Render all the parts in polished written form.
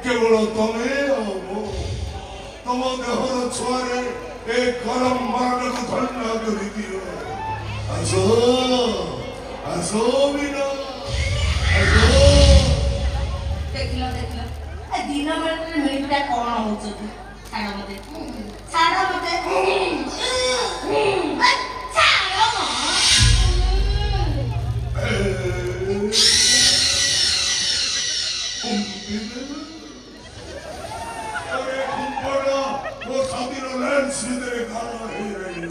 କେବଳ ତମେ ଆଉ ମୁଁ ତମ ଦେହର ଛୁଆରେ ଏ ଗରମ ମରଣକୁ ଧନ୍ୟ କରିଦିଅ। ଆସ ଆସ ବିନା ଆସ। ଦେଖିଲ ଦେଖିଲ ଦିନ ବେଳେ ମିଳିଟା କଣ ହଉଛନ୍ତି? ଛାଡ଼ ମତେ ଛାଡ଼ ମତେ अरे कुंपड़ा वो साथीरो लेंस तेरे खाना ही रही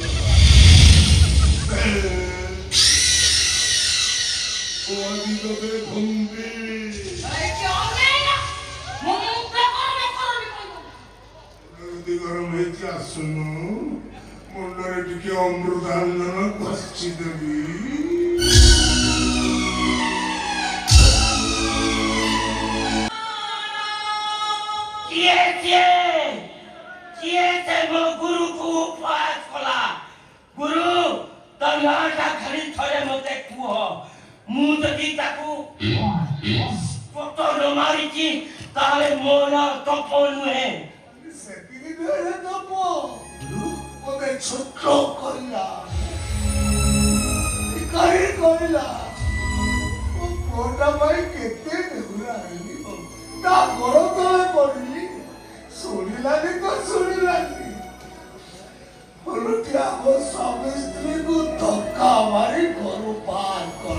वो अभी तो बे घुंबी अरे क्यों नहीं ना मुंह पे करो नदी गरम है क्या सुनो मुंडरे टिके अमृतांजन कच्ची देवी ମୋ ଗୁରୁକୁ ଉପହାସ କଲା। ଗୁରୁ ତମଟା ଖାଲି ଥରେ ମତେ କୁହ, ମୁଁ ଯଦି ତାକୁ ପଟ ନ ମାରିଛି ତାହେଲେ ମୋ ନାଁ ତପ ନୁହେଁ। ସେତିକି ନୁହେଁ ତପ ମତେ ଛୋଟ କହିଲା କହିଲା ମୋ ପୁଅଟା ପାଇଁ କେତେ ଢେଉରା ଆଣିଲି ତା ଗୋଡ଼ ତଳେ ପଡ଼ିଲି ଶୁଣିଲାନି ତ ଶୁଣିଲାନି ଓଲଟି ଆମ ସ୍ୱାମୀ ସ୍ତ୍ରୀକୁ ଧକ୍କା ମାରି ଘରୁ ବାହାର କର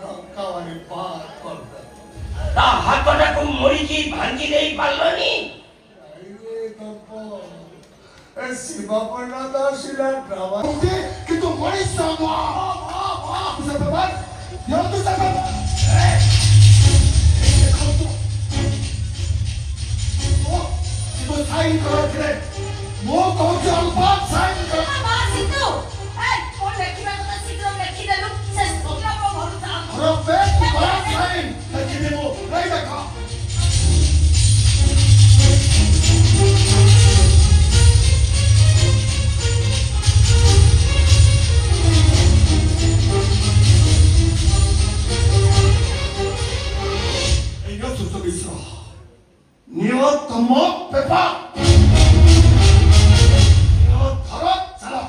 ଧକ୍କା ମାରି ବାହାର କରିଦେଲା। ତା ହାତଟାକୁ ମୋଡ଼ିକି ଭାଙ୍ଗି ଦେଇ ପାରିଲନି? ଶିବପଣ୍ଡା ଦାସିଲା ଡ୍ରାମା କିନ୍ତୁ ମଣିଷ ସାଇନ୍ କରିଥିଲେ ମୁଁ କହୁଛି ଅନୁପାତ ସାଇନ୍ କର ସିଦ୍ଧୁ କଣ ଲେଖିବା କଥା ଶୀଘ୍ର ଲେଖିଦେଲୁ ସେ ସୋଲା ମୋ ଘରୁ ଯାଆନ୍ତୁ ସାଇନ୍ ଲେଖିଦେବୁ ନାଇଁ ଦେଖ নিয়তম পেপার ধর চালা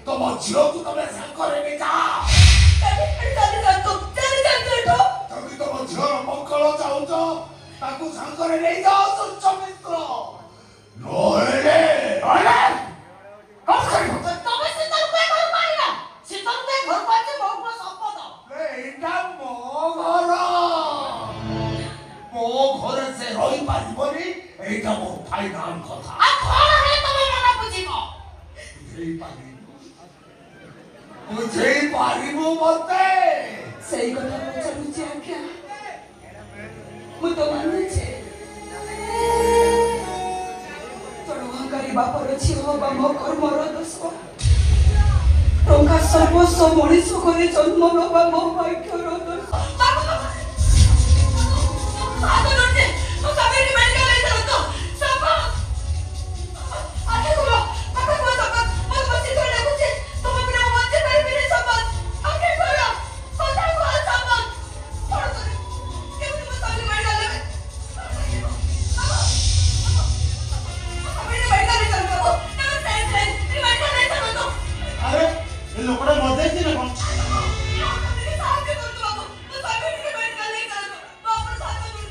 ତମ ଝିଅକୁ ତମେ ସାଙ୍ଗରେ ନେଇଯାଅ ଯଦି ତମ ଝିଅର ମଙ୍ଗଳ ଚାହୁଁଛ ତାକୁ ସାଙ୍ଗରେ ନେଇଯାଅ ସୂର୍ଯ୍ୟ ମିତ୍ର ନହେଲେ ତମେ ଶୀତଳକୁ ଏ ଘରକୁ ଆଣିଲ ଶୀତଳକୁ ଏ ଘରକୁ ଆଣିଛି ମୋ ପୁଅ ସମ୍ପଦ ଏଇଟା ମୋ ଘର ମୋ ଘରେ ସେ ରହିପାରିବନି ଏଇଟା ମୋ ଫାଇନାଲ କଥା ଆଉ କଣ ହେଲେ ତମେ ମନ ବୁଝିବ ବୁଝେଇ ପାରିବୁ ମତେ ସେଇ କଥା ପଚାରୁଛି ଆଜ୍ଞା ମୁଁ ତ ମାନୁଛି ଜଣେ ଅହଙ୍କାରୀ ବାପର ଝିଅ ବା ମୋ କର୍ମର ଦୋଷ ଟଙ୍କା ସର୍ବସ୍ୱ ମଣିଷ କରି ଜନ୍ମ ନେବା ମୋ ଭାଗ୍ୟର ଦୋଷ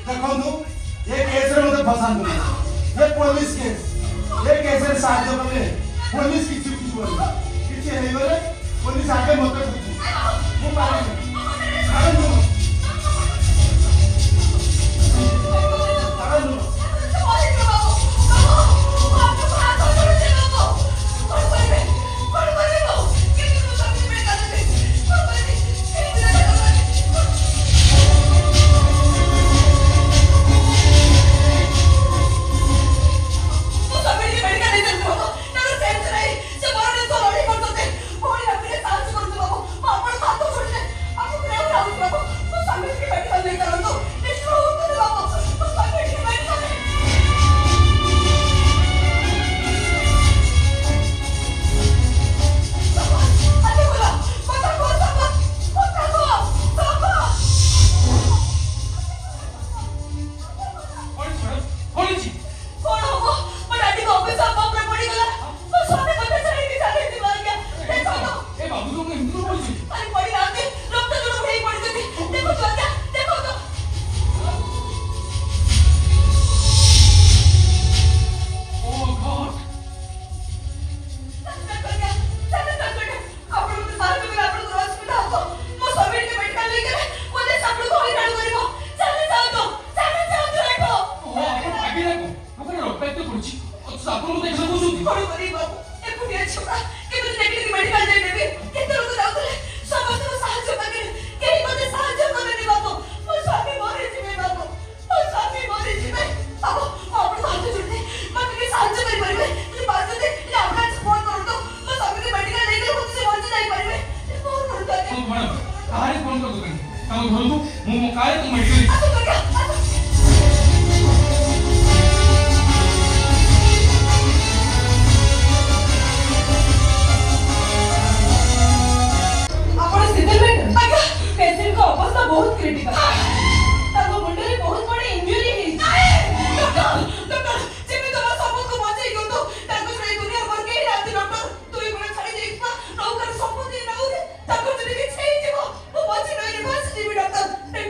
ଦେଖନ୍ତୁ ଏ କେସରେ ମୋତେ ଫସାନ୍ତୁ ଏ ପୋଲିସ କେସ୍ ଏ କେସରେ ସାହାଯ୍ୟ କଲେ ପୋଲିସ କିଛି ବୁଝିବନି କିଛି ହେଇଗଲେ ପୋଲିସ ଆଗେ ମୋତେ ବୁଝୁ ମୁଁ ପାରିବି ମ୍ୟାଡ଼ାମ କାହାରି ଫୋନ କରିଦେବେନି ତାଙ୍କ ଘରକୁ ମୁଁ ମୋ କାରେ ତ ମେଡ଼ିକାଲ ଆସ ଦୁର୍ଗା ଆସ। ଆପଣ ସେଟଲମେଣ୍ଟ ଆଜ୍ଞା ପେସେଣ୍ଟଙ୍କ ଅବସ୍ଥା ବହୁତ କ୍ରିଟିକାଲ ତାଙ୍କ ମୁଣ୍ଡରେ ବହୁତ ବଡ଼ ଇଞ୍ଜୁରି ହେଇଛି ଡକ୍ଟର ଯେମିତି ତମ ସବୁକୁ ବଞ୍ଚେଇ ଦିଅନ୍ତୁ ତାଙ୍କୁ ଛାଡ଼ି ଦୁନିଆ ଭର କେହି ନାହାନ୍ତି ଡକ୍ଟର ଦୁଇ ଗୁଣ ଛାଡ଼ି ଯାଇଥିବା ନୌକାର ସମ୍ପତ୍ତି ନାଉରେ ତାଙ୍କୁ ଯଦି କିଛି ହେଇଯିବ ମୁଁ ବଞ୍ଚି ରହିଲେ ବଞ୍ଚିଯିବି ଡକ୍ଟର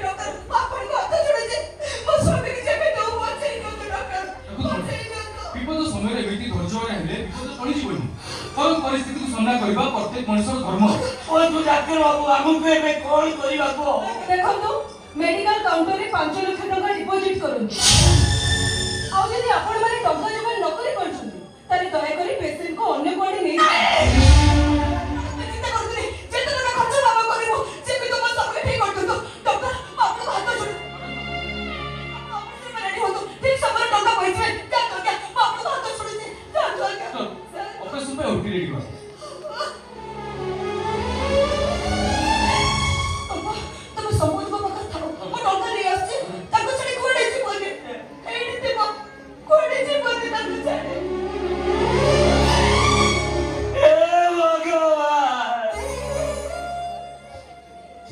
ଡକ୍ଟର ଆପଣଙ୍କ ହାତ ଯୋଡ଼ୁଛି ମୋ ସ୍ୱାମୀକି ଯେମିତି ହଉ ବଞ୍ଚେଇ ଦିଅନ୍ତୁ ଡକ୍ଟର ବଞ୍ଚେଇ ଦିଅନ୍ତୁ। ବିପଦ ସମୟରେ ଏମିତି ଧୈର୍ଯ୍ୟ ହେଲେ ବିପଦ ଟଳିଯିବନି ବରଂ ପରିସ୍ଥିତିକୁ ସାମ୍ନା କରିବା ପ୍ରତ୍ୟେକ ମଣିଷର ଧର୍ମ। କୁହନ୍ତୁ ଡାକ୍ତର ବାବୁ ଆମକୁ ଏବେ କଣ କରିବାକୁ ହବ? ଦେଖନ୍ତୁ ମେଡିକାଲ କାଉଣ୍ଟରରେ 5 ଲକ୍ଷ ଟଙ୍କା ଡିପୋଜିଟ୍ କରନ୍ତୁ ଆଉ ଯଦି ଆପଣମାନେ ଟଙ୍କା ଜମା ନ କରି ପାରୁଛନ୍ତି ତାହେଲେ ଦୟାକରି ପେସେଣ୍ଟକୁ ଅନ୍ୟ କୁଆଡ଼େ ନେଇଯାଆନ୍ତୁ। ଚିନ୍ତା କରୁଥିଲି ଯେତେ ଟଙ୍କା ଖର୍ଚ୍ଚ ବାବା କରିବୁ ଯେମିତି ତମ ସବୁ ଠିକ କରିଦିଅନ୍ତୁ ଡକ୍ଟର ମୁଁ ଆପଣଙ୍କ ହାତ ଯୋଡୁ ରେଡି ହୁଅନ୍ତୁ ଠିକ ସମୟରେ ଟଙ୍କା ପାଇଯିବେ ଯାଆନ୍ତୁ ଆଜ୍ଞା ମୁଁ ଆପଣଙ୍କ ହାତ ଯୋଡୁଛି ଯାଆନ୍ତୁ ଆଜ୍ଞା। ଅପରେସନ ପାଇଁ ଓଟି ରେଡି କର। ତମେ ସବୁଦିନ ପାଖରେ ଥାଅ ମୁଁ ଟଙ୍କା ନେଇ ଆସିଛି ତାଙ୍କୁ ଛାଡ଼ି କୁଆଡ଼େ ଯିବନି ଏଇଠି ଥିବ କୁଆଡ଼େ ଯିବନି ତାଙ୍କୁ ଛାଡ଼ି। ଏ ଭଗବାନ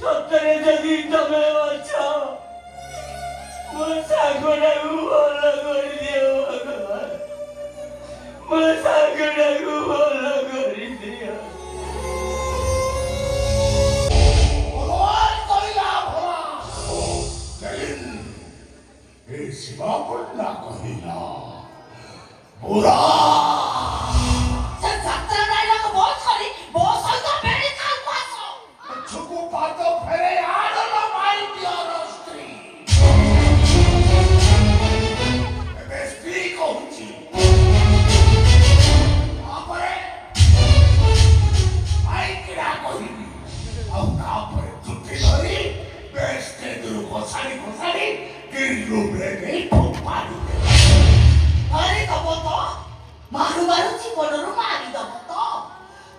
ସତରେ ଯଦି ତମେ ଅଛ ମୋ ସାଙ୍ଗଟାକୁ ଭଲ କରିଦିଅ ଭଗବାନ ମୋ ସାଙ୍ଗଟାକୁ ଭଲ କରିଦିଅ। भगवान कहिला भला लेकिन ए शिवा पन्ना कहिला बुरा ସେ ଯାତ୍ରା ଡାଇଲଗ ବସ୍ କରି ମୋ ସହିତ ମେଡିକାଲକୁ ଆସ। छुकु पातो फेरे आडल माई डियर स्त्री एबे स्त्री कहूची आपरे आई किरा कहिबी ଆଉ ତାପରେ ଚୁଟି ଧରି ବେଷ୍ଟ ଦୂର ଘୋଷାଡ଼ି ଗ୍ରୀନ ରୁମରେ ନେଇ ଫୋପାଡ଼ି ଦେଲେ। ମାରିଦବ ତ ମାରୁ ମାରୁ ଜୀବନରୁ ମାରିଦବ ତ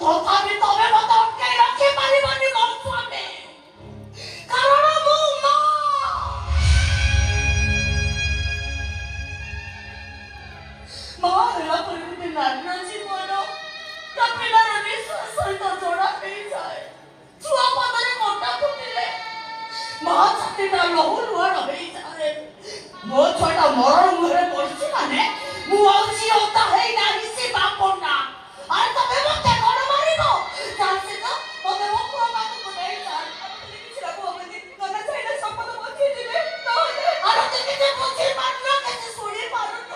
ତଥାପି ତମେ ମତେ ଅଟକେଇ ରଖିପାରିବନି ମୋ ସ୍ୱାମୀ କାରଣ ମୁଁ ମା। ମା ହେଲା ପରେ ଗୋଟେ ନାରୀର ଜୀବନ ତା ପିଲାର ନିଶ୍ୱାସ ସହିତ ଯୋଡ଼ା ହେଇଯାଏ। ଛୁଆ ପାଦରେ କଣ୍ଟା ଫୁଟିଲେ ମା ଛାତିଟା ଲହୁ ଲୁହାଣ ହେଇଯାଏ। ମୋ ଛୁଆଟା ମରଣ ମୁହଁରେ ପଡ଼ିଛି ମାନେ ମୁଁ ଆଉ ଝିଅଟା ହେଇନାହିଁ ସେ ବାପଟା। ଆରେ ତମେ ମତେ କଣ ମାରିବ ଚାଲିଛି ତ ମତେ ମୋ ପୁଅ ପାଖକୁ ନେଇ ଚାଲ କିଛି ଲାଭ ହବନି ନନା ଚାହିଁଲେ ସମ୍ପଦ ବଞ୍ଚେଇଯିବେ ନହେଲେ ଆରେ ତୁମେ ଯେ ବୁଝି ପାରୁନ କିଛି ଶୁଣି ପାରୁନ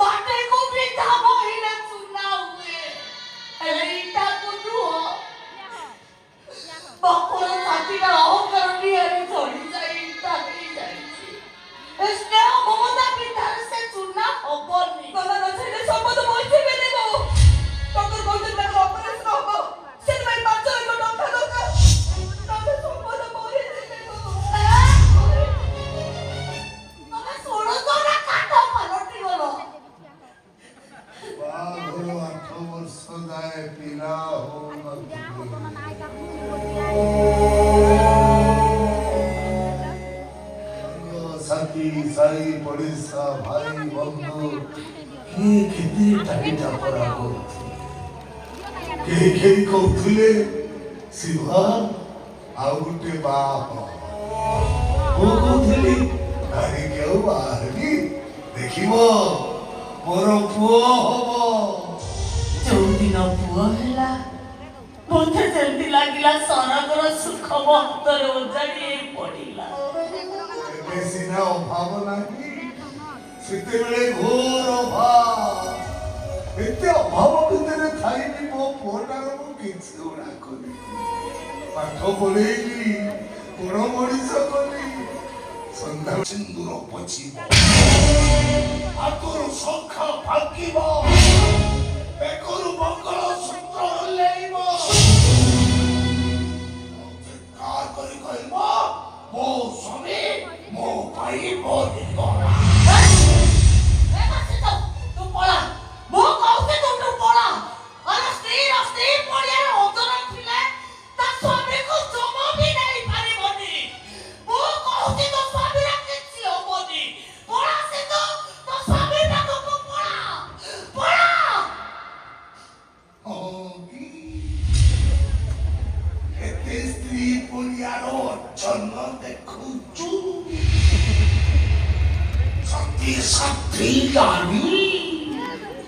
ମାଟିକୁ ବିନ୍ଧା ବହିଲେ ଚୁନା ହୁଏ ହେଲେ ଇଟାକୁ ନୁହଁ। ବାପର ଛାତିଟା ଅହଙ୍କାର ନିଆଁରେ ଝଡ଼ିଯାଇ ଇଟା ହେଇଯାଇଛି ଏ ସ୍ନେହ ମମତା ପିନ୍ଧାରେ ସେ ଚୁନା ହବନି। ନନା ନ ଚାହିଁଲେ ସମ୍ପଦ ବଞ୍ଚେଇବେନି ମୁଁ ଡକ୍ଟର କହୁଛନ୍ତି ତାଙ୍କର ଅପରେସନ ହବ ସେଥିପାଇଁ 5 ଲକ୍ଷ ଟଙ୍କା ଦରକାର ନହେଲେ ସମ୍ପଦ ମରିଯିବେ ତମେ ଶୁଣୁଛ ନା କାଠ ପାଲଟି ଗଲ। ବାହାଘର 8 ବର୍ଷ ଯାଏ ପିଲା ସାଥୀ ସାଇ ପଡ଼ିଶା ଭାଇ ବନ୍ଧୁ କିଏ କେତେ ଟାଇଟା ପରା କରୁଥିଲେ କେହି କହୁଥିଲେ ଶିବା ଆଉ ଗୋଟେ ବାପ ମୁଁ କହୁଥିଲି କାହିଁକି ଆଉ ବାହାରିବି ଦେଖିବ ମୋର ପୁଅ ହବ। ଯୋଉଦିନ ପୁଅ ହେଲା ମତେ ଯେମିତି ଲାଗିଲା ସରଗର ସୁଖ ମୋ ହାତରେ ଓଜାଡ଼ି ହେଇ ପଡ଼ିଲା। ଏବେ ସିନା ଅଭାବ ନାହିଁ ସେତେବେଳେ ଘୋର ଅଭାବ ଏତେ ଅଭାବ ଭିତରେ ଥାଇ ବି ମୋ ପୁଅଟାର ମୁଁ କିଛି ଗୁଣା କଲି ପାଠ ପଢେଇଲି ବଡ଼ ମଣିଷ କଲି ସନ୍ଧ୍ୟା ସିନ୍ଦୁର ପଛିବ ହାତରୁ ଶଙ୍ଖ ଫାଙ୍କିବ ବେକରୁ ମଙ୍ଗଳ ସୂତ୍ର ହଲେଇବ ଚିତ୍କାର କରି କହିବ ମୋ ସ୍ୱାମୀ ମୋ ପାଇଁ ବଳିଗଲା। ତୁ ପଳା ମୁଁ କହୁଛି ତୁ ପଳା ଆରେ ସ୍ତ୍ରୀ ପଡ଼ିଆରେ ଓଜନ ଥିଲେ ତା ଦୁନିଆର ଅଚ୍ଛନ୍ନ ଦେଖୁଛୁ ସତୀ ସାଥୀ ନାରୀ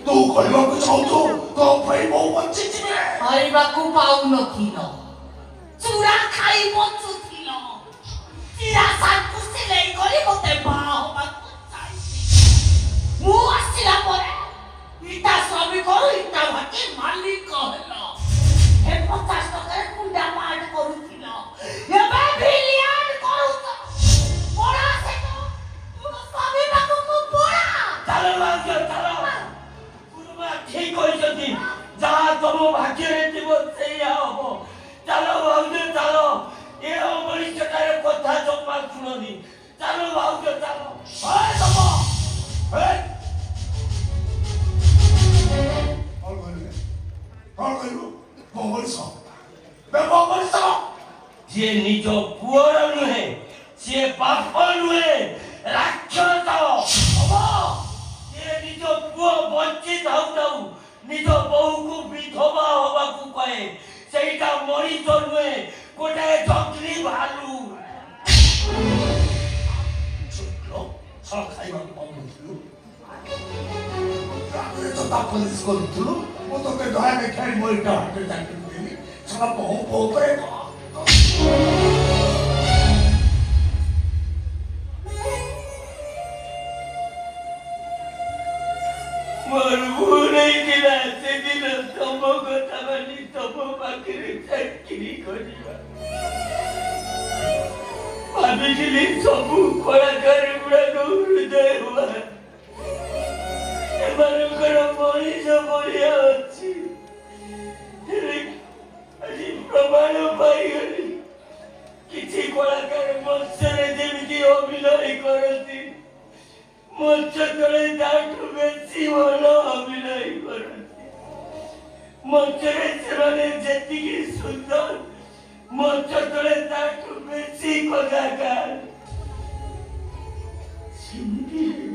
ତୁ କହିବାକୁ ଚାହୁଁଛୁ ତୋ ପାଇଁ ବୋଉ ବଞ୍ଚିଯିବେ ଖାଇବାକୁ ପାଉନଥିଲ ଚୁଡ଼ା ଖାଇ ବଞ୍ଚୁଥିଲ ଚିରା ସାର୍କୁ ସିଲେଇ କରି ମୋତେ ବାହା ହବାକୁ ଚାହିଁଛି ମୁଁ ଆସିଲା ପରେ ଇଟା ଶ୍ରମିକରୁ ଇଟା ଭାଟି ମାଲିକ ହେଲ ଏ 50 ଟଙ୍କାରେ କୁଣ୍ଡା ପାଟ କରୁଥିଲ ଏବେ ବିଲିୟନ କରୁଛ ପড়া ସେତ ମୋ ସ୍ୱାମୀ ପାଖକୁ ପড়ା ଚାଲ ଭାଉଜ ଚାଲ ଗୁରୁମା ଠିକ କହିଛନ୍ତି ଯାହା ତମ ଭାଗ୍ୟରେ ଥିବ ସେଇଆ ହବ ଚାଲ ଭାଉଜ ଚାଲ ଏ ଅମଣିଷଟାରେ କଥା ଜମା ଶୁଣନି ଚାଲ ଭାଉଜ ଚାଲ ହେ ତମ ହେ କଣ କହିଲୁ ବଙ୍ଗଳିଶ ବଙ୍ଗଳିଶ ଯିଏ ନିଜ ପୁଅର ନୁହେଁ ସିଏ ବାପ ନୁହେଁ ରାକ୍ଷସ ହବ ଯିଏ ନିଜ ପୁଅ ବଞ୍ଚି ଥାଉ ଥାଉ ନିଜ ବୋହୂକୁ ବିଧବା ହବାକୁ କହେ ସେଇଟା ମଣିଷ ନୁହେଁ ଗୋଟାଏ ଜଙ୍ଗଲି ଭାଲୁ ଛଅ ଖାଇବାକୁ ପାଉନଥିଲୁ ରାତିରେ ତ ତାପଲିସ କରୁଥିଲୁ ମୁଁ ତୋତେ ଦୟା ଦେଖାଇ ମୋ ଏଇଟା ହାତରେ ଚାକିରି ଦେଲି ଛଡ଼ା ବହୁ ବହୁ ପରେ ମୋର ଭୁଲ ହେଇଥିଲା ସେଦିନ ତମ କଥା ମାନି ତମ ପାଖରେ ଚାକିରି କରିବା ଭାବିଥିଲି ସବୁ କଳାକାର ଗୁଡାକ ହୃଦୟ ଏମାନଙ୍କର ମଣିଷ ଭଳିଆ ଅଛି ହେଲେ ଆଜି ପ୍ରମାଣ ପାଇଗଲି କିଛି କଳାକାର ମଞ୍ଚରେ ଯେମିତି ଅଭିନୟ କରନ୍ତି ମଞ୍ଚ ତଳେ ତାଠୁ ବେଶୀ ଭଲ ଅଭିନୟ କରନ୍ତି ମଞ୍ଚରେ ସେମାନେ ଯେତିକି ସୁନ୍ଦର ମଞ୍ଚ ତଳେ ତାଠୁ ବେଶୀ କଳାକାର ସେମିତି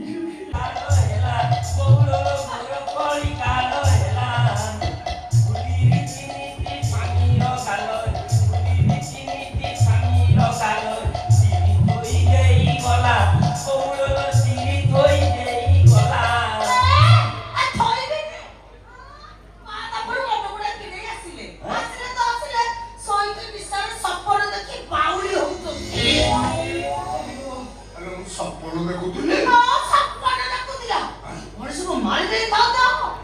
ସପନ ଦେଖୁଥିଲି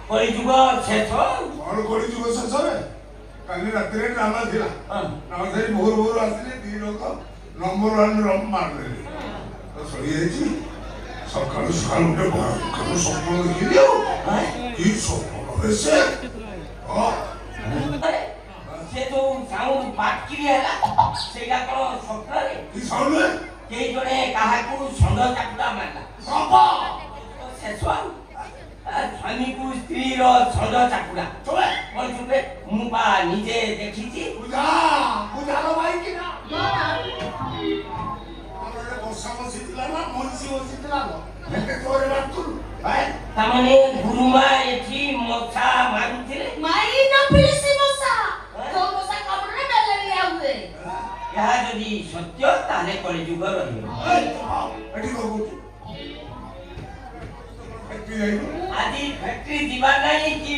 କଳିଯୁଗ ଶେଷ କଣ କରିଯିବ ଶେଷରେ କାଲି ରାତିରେ ଡ୍ରାମା ଥିଲା ଡ୍ରାମା ସାରି ଭୋର ଭୋର ଆସିଲେ ଦି ଲୋକ ନମ୍ବର ୱାନ୍ ରମ୍ ମାରିଦେଲେ ସରିଯାଇଛି ସକାଳୁ ସକାଳୁ ଗୋଟେ ଭୟଙ୍କର ସ୍ୱପ୍ନ ଦେଖିଲି ଆଉ କି ସ୍ୱପ୍ନରେ ସେ ସେ ଯୋଉ ସାଉଣ୍ଡ ପାଟକିରି ହେଲା ସେଇଟା କଣ ସ୍ୱପ୍ନରେ କି ସାଉଣ୍ଡ କେହି ଜଣେ କାହାକୁ ଷଣ୍ଢ ଚାପୁଡ଼ା ମାରିଲା ଶେଷ ସ୍ୱାମୀକୁ ସ୍ତ୍ରୀର ଷଣ୍ଢ ଚାପୁଡ଼ା ମୁଁ ବା ନିଜେ ଦେଖିଛି ବର୍ଷା ବସିଥିଲା ନା ମଣିଷି ବସିଥିଲା ଏତେ ଜୋରେ ବାଟୁରୁ ତାମାନେ ଗୁରୁମା ଏଠି ମଶା ମାରୁଥିଲେ ଏହା ଯଦି ସତ୍ୟ ତାହେଲେ କଳିଯୁଗ ରହିବ ଏଠି କହୁଛୁ ଆଜି ଫ୍ୟାକ୍ଟ୍ରି ଯିବା ନାହିଁ କି